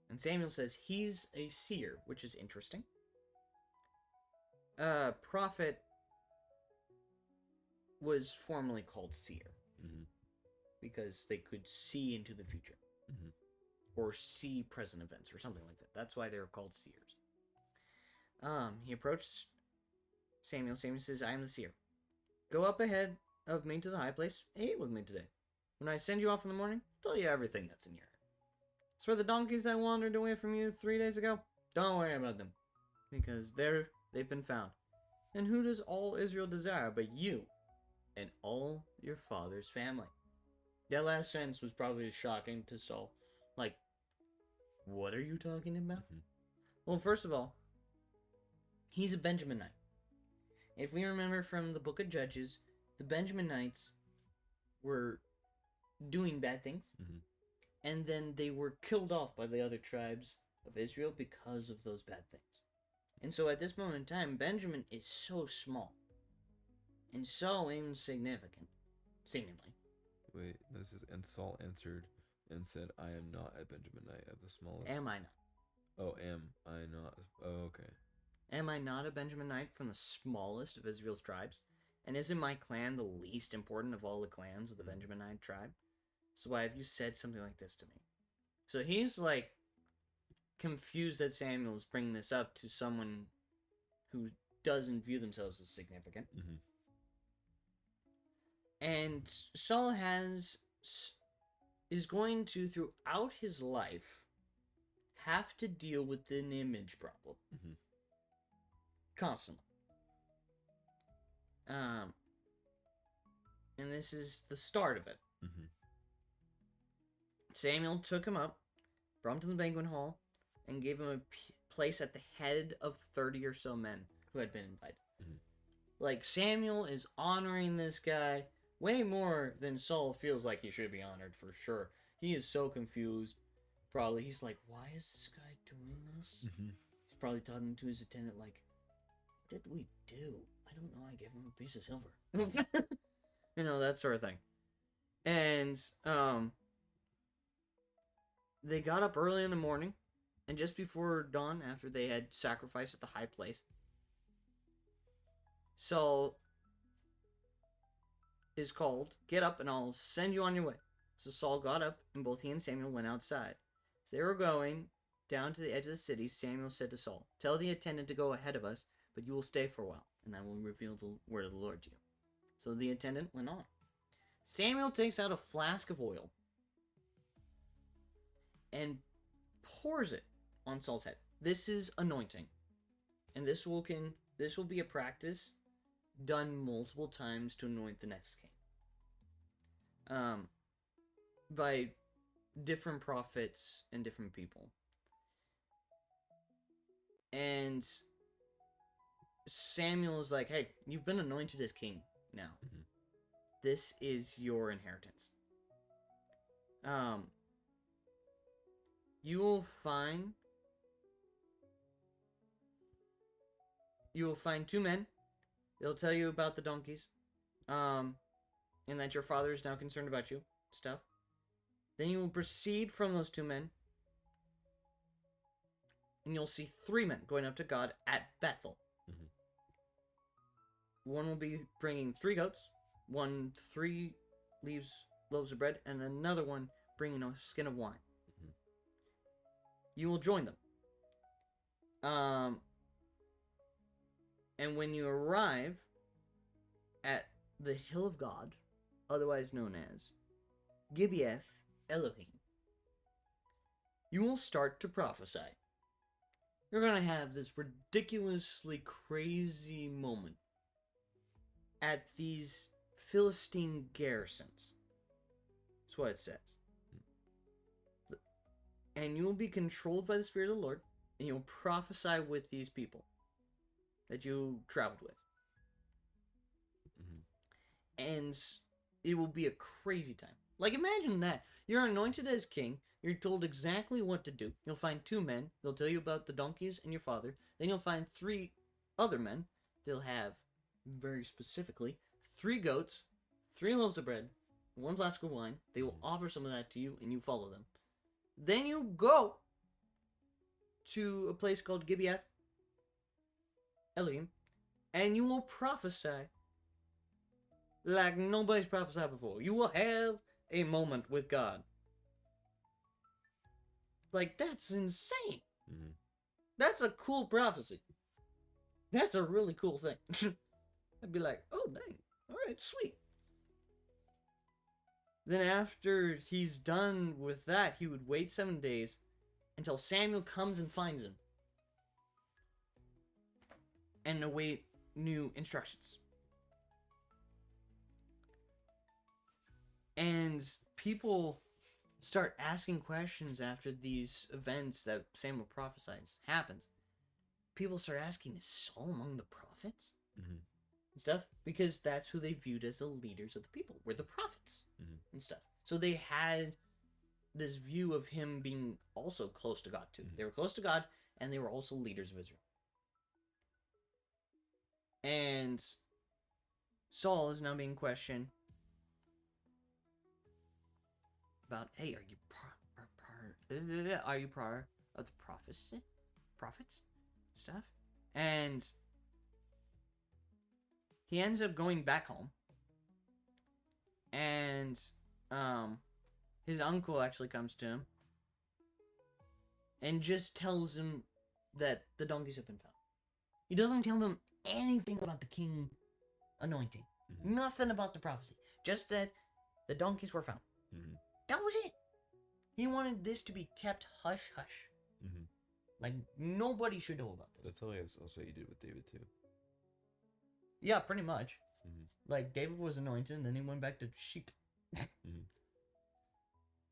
And Samuel says he's a seer, which is interesting. Prophet was formerly called seer. Because they could see into the future. Or see present events or something like that. That's why they were called seers. He approached Samuel. Samuel says, I am the seer. Go up ahead of me to the high place and eat with me today. When I send you off in the morning, I'll tell you everything that's in your head. As for the donkeys that wandered away from you 3 days ago, don't worry about them, because they've been found. And who does all Israel desire but you and all your father's family? That last sentence was probably shocking to Saul. Like, what are you talking about? Well, first of all, he's a Benjaminite. If we remember from the book of Judges, the Benjaminites were doing bad things, and then they were killed off by the other tribes of Israel because of those bad things. And so at this moment in time, Benjamin is so small and so insignificant, seemingly. Wait, this is, and Saul answered and said, I am not a Benjaminite of the smallest. Am I not? Oh, am I not? Oh, okay. Am I not a Benjaminite from the smallest of Israel's tribes? And isn't my clan the least important of all the clans of the Benjaminite tribe? So why have you said something like this to me? So he's like confused that Samuel is bringing this up to someone who doesn't view themselves as significant. And Saul is going to, throughout his life, have to deal with an image problem. Constantly. And this is the start of it. Samuel took him up, brought him to the banquet hall, and gave him a place at the head of 30 or so men who had been invited. Like, Samuel is honoring this guy way more than Saul feels like he should be honored, for sure. He is so confused. Probably, he's like, why is this guy doing this? He's probably talking to his attendant like, what did we do? I don't know, I gave him a piece of silver. You know, that sort of thing. And, they got up early in the morning, and just before dawn, after they had sacrificed at the high place, Saul is called, get up and I'll send you on your way. So Saul got up, and both he and Samuel went outside. As they were going down to the edge of the city, Samuel said to Saul, tell the attendant to go ahead of us, but you will stay for a while, and I will reveal the word of the Lord to you. So the attendant went on. Samuel takes out a flask of oil and pours it on Saul's head. This is anointing. And this will be a practice done multiple times to anoint the next king. By different prophets and different people. And Samuel is like, hey, you've been anointed as king now. Mm-hmm. This is your inheritance. You will find two men. They'll tell you about the donkeys. And that your father is now concerned about you. Stuff. Then you will proceed from those two men. And you'll see 3 men going up to God at Bethel. Mm-hmm. One will be bringing 3 goats. 1, 3 loaves of bread. And another one bringing a skin of wine. Mm-hmm. You will join them. And when you arrive at the Hill of God, otherwise known as Gibeath Elohim, you will start to prophesy. You're going to have this ridiculously crazy moment at these Philistine garrisons. That's what it says. And you will be controlled by the Spirit of the Lord, and you'll prophesy with these people that you traveled with. Mm-hmm. And it will be a crazy time. Like, imagine that. You're anointed as king. You're told exactly what to do. You'll find 2 men. They'll tell you about the donkeys and your father. Then you'll find 3 other men. They'll have, very specifically, 3 goats, 3 loaves of bread, 1 flask of wine. They will offer some of that to you, and you follow them. Then you go to a place called Gibeath Elohim, and you will prophesy like nobody's prophesied before. You will have a moment with God. Like, that's insane. Mm-hmm. That's a cool prophecy. That's a really cool thing. I'd be like, oh, dang. All right, sweet. Then after he's done with that, he would wait 7 days until Samuel comes and finds him. And await new instructions. And people start asking questions after these events that Samuel prophesies happens. People start asking, is Saul among the prophets? Mm-hmm. And stuff. Because that's who they viewed as the leaders of the people. Were the prophets. Mm-hmm. And stuff. So they had this view of him being also close to God too. Mm-hmm. They were close to God, and they were also leaders of Israel. And Saul is now being questioned about, hey, are you part of the prophets stuff? And he ends up going back home, and his uncle actually comes to him and just tells him that the donkeys have been found. He doesn't tell him anything about the king anointing. Mm-hmm. Nothing about the prophecy. Just that the donkeys were found. Mm-hmm. That was it. He wanted this to be kept hush-hush. Mm-hmm. Like, nobody should know about this. That's all also you did with David, too. Yeah, pretty much. Mm-hmm. Like, David was anointed, and then he went back to sheep. Mm-hmm.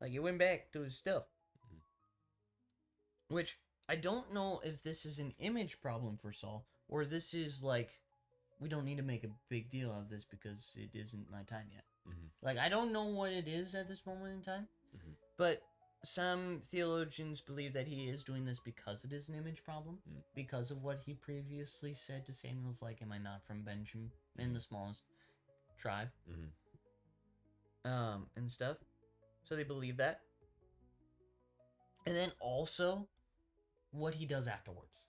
Like, he went back to his stuff. Mm-hmm. Which, I don't know if this is an image problem for Saul, or this is like, we don't need to make a big deal of this because it isn't my time yet. Mm-hmm. Like, I don't know what it is at this moment in time, mm-hmm. but some theologians believe that he is doing this because it is an image problem, because of what he previously said to Samuel, of like, am I not from Benjamin, in the smallest tribe, and stuff. So they believe that. And then also what he does afterwards.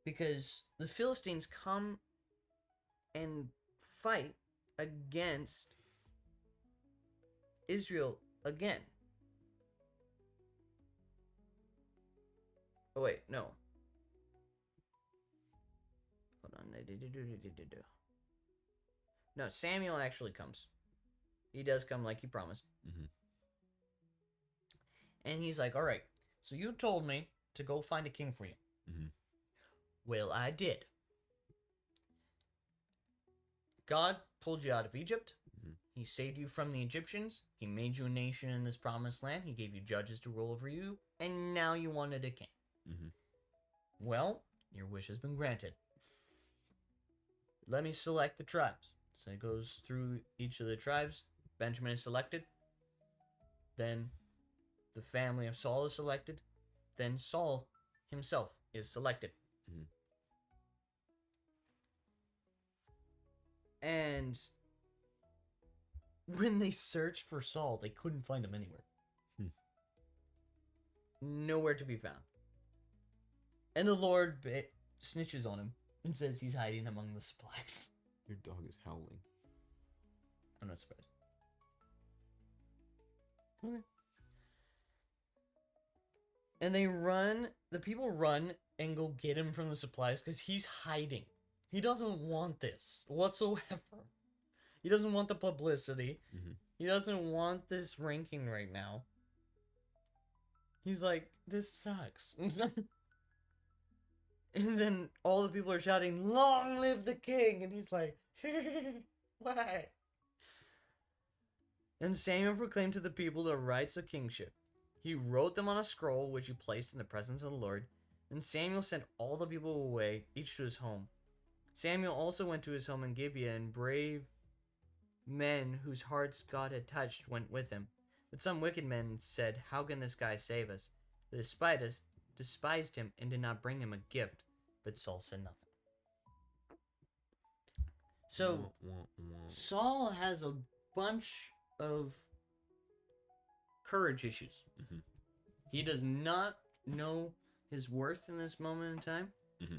Because the Philistines come and fight against Israel again. Oh wait, no. Hold on. No, Samuel actually comes. He does come like he promised. Mm-hmm. And he's like, all right, so you told me to go find a king for you. Mm-hmm. Well, I did. God pulled you out of Egypt. Mm-hmm. He saved you from the Egyptians. He made you a nation in this promised land. He gave you judges to rule over you. And now you wanted a king. Mm-hmm. Well, your wish has been granted. Let me select the tribes. So it goes through each of the tribes. Benjamin is selected. Then the family of Saul is selected. Then Saul himself is selected. Mm-hmm. And when they searched for Saul, they couldn't find him anywhere. Nowhere to be found. And the Lord snitches on him and says he's hiding among the supplies. Your dog is howling. I'm not surprised. Okay. And the people run and go get him from the supplies because he's hiding. He doesn't want this whatsoever. He doesn't want the publicity. Mm-hmm. He doesn't want this ranking right now. He's like, this sucks. And then all the people are shouting, long live the king! And he's like, why? And Samuel proclaimed to the people the rights of kingship. He wrote them on a scroll, which he placed in the presence of the Lord. And Samuel sent all the people away, each to his home. Samuel also went to his home in Gibeah, and brave men whose hearts God had touched went with him. But some wicked men said, how can this guy save us? They despised him and did not bring him a gift. But Saul said nothing. So, Saul has a bunch of courage issues. Mm-hmm. He does not know his worth in this moment in time. Mm-hmm.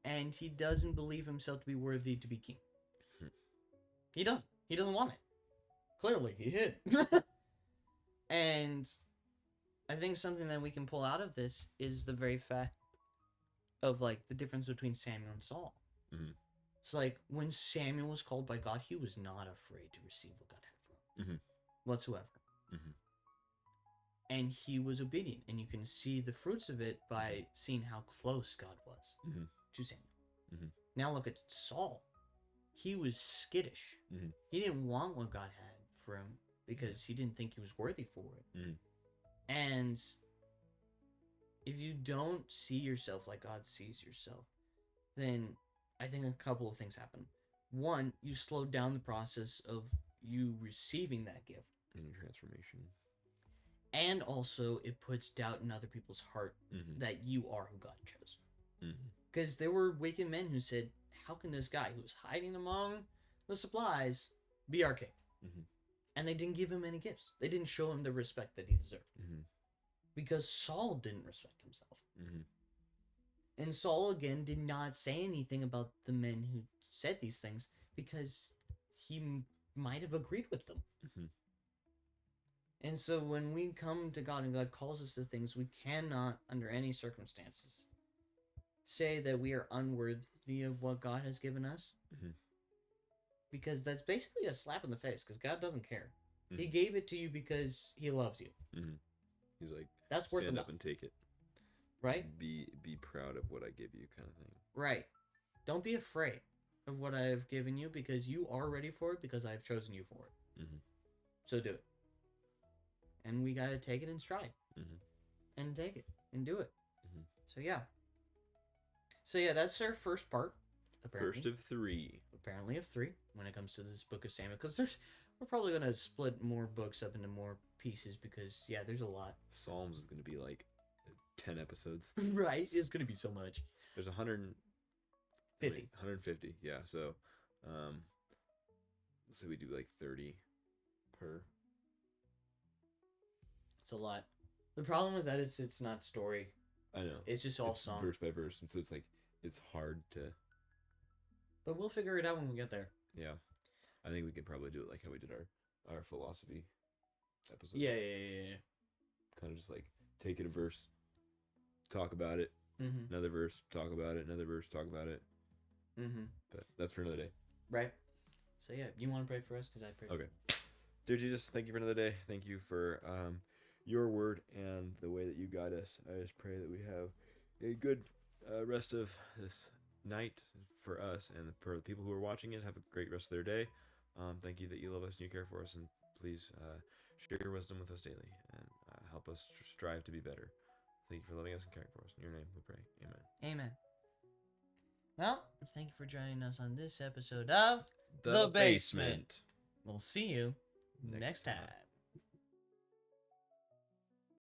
And he doesn't believe himself to be worthy to be king. Hmm. He doesn't. He doesn't want it. Clearly, he hid. And I think something that we can pull out of this is the very fact of, like, the difference between Samuel and Saul. Mm-hmm. It's like, when Samuel was called by God, he was not afraid to receive what God had for him. Mm-hmm. Whatsoever. Mm-hmm. And he was obedient. And you can see the fruits of it by seeing how close God was Mm-hmm. to Samuel. Mm-hmm. Now look at Saul. He was skittish. Mm-hmm. He didn't want what God had for him because he didn't think he was worthy for it. Mm-hmm. And if you don't see yourself like God sees yourself, then I think a couple of things happen. One, you slow down the process of you receiving that gift. And your transformation. And also, it puts doubt in other people's heart Mm-hmm. that you are who God chose. Mm-hmm. Because there were wicked men who said, how can this guy who's hiding among the supplies be our king? Mm-hmm. And they didn't give him any gifts. They didn't show him the respect that he deserved. Mm-hmm. Because Saul didn't respect himself. Mm-hmm. And Saul, again, did not say anything about the men who said these things because he might have agreed with them. Mm-hmm. And so when we come to God and God calls us to things, we cannot, under any circumstances, say that we are unworthy of what God has given us. Mm-hmm. Because that's basically a slap in the face, because God doesn't care. Mm-hmm. He gave it to you because he loves you. Mm-hmm. He's like, that's worth stand enough. up and take it. Right? Be proud of what I give you, kind of thing. Right. Don't be afraid of what I have given you because you are ready for it because I have chosen you for it. Mm-hmm. So do it. And we got to take it in stride. Mm-hmm. And take it and do it. Mm-hmm. So yeah, that's our first part. Apparently. First of 3. Apparently of 3 when it comes to this book of Samuel. Because we're probably going to split more books up into more pieces because, yeah, there's a lot. Psalms is going to be like 10 episodes. Right? It's going to be so much. There's 150. 150, yeah. So, let's say we do like 30 per. It's a lot. The problem with that is it's not story. I know. It's just all song. Verse by verse. And so it's like, it's hard to. But we'll figure it out when we get there. Yeah. I think we could probably do it like how we did our philosophy episode. Yeah. Kind of just like take it a verse, talk about it, Mm-hmm. another verse, talk about it, another verse, talk about it. Mm-hmm. But that's for another day. Right. So yeah, you want to pray for us because I pray. Okay. Dear Jesus, thank you for another day. Thank you for your word and the way that you guide us. I just pray that we have a good rest of this night for us and for the people who are watching it. Have a great rest of their day. Thank you that you love us and you care for us. And please share your wisdom with us daily and help us strive to be better. Thank you for loving us and caring for us. In your name we pray. Amen. Amen. Well, thank you for joining us on this episode of The Basement. We'll see you Next next time. time.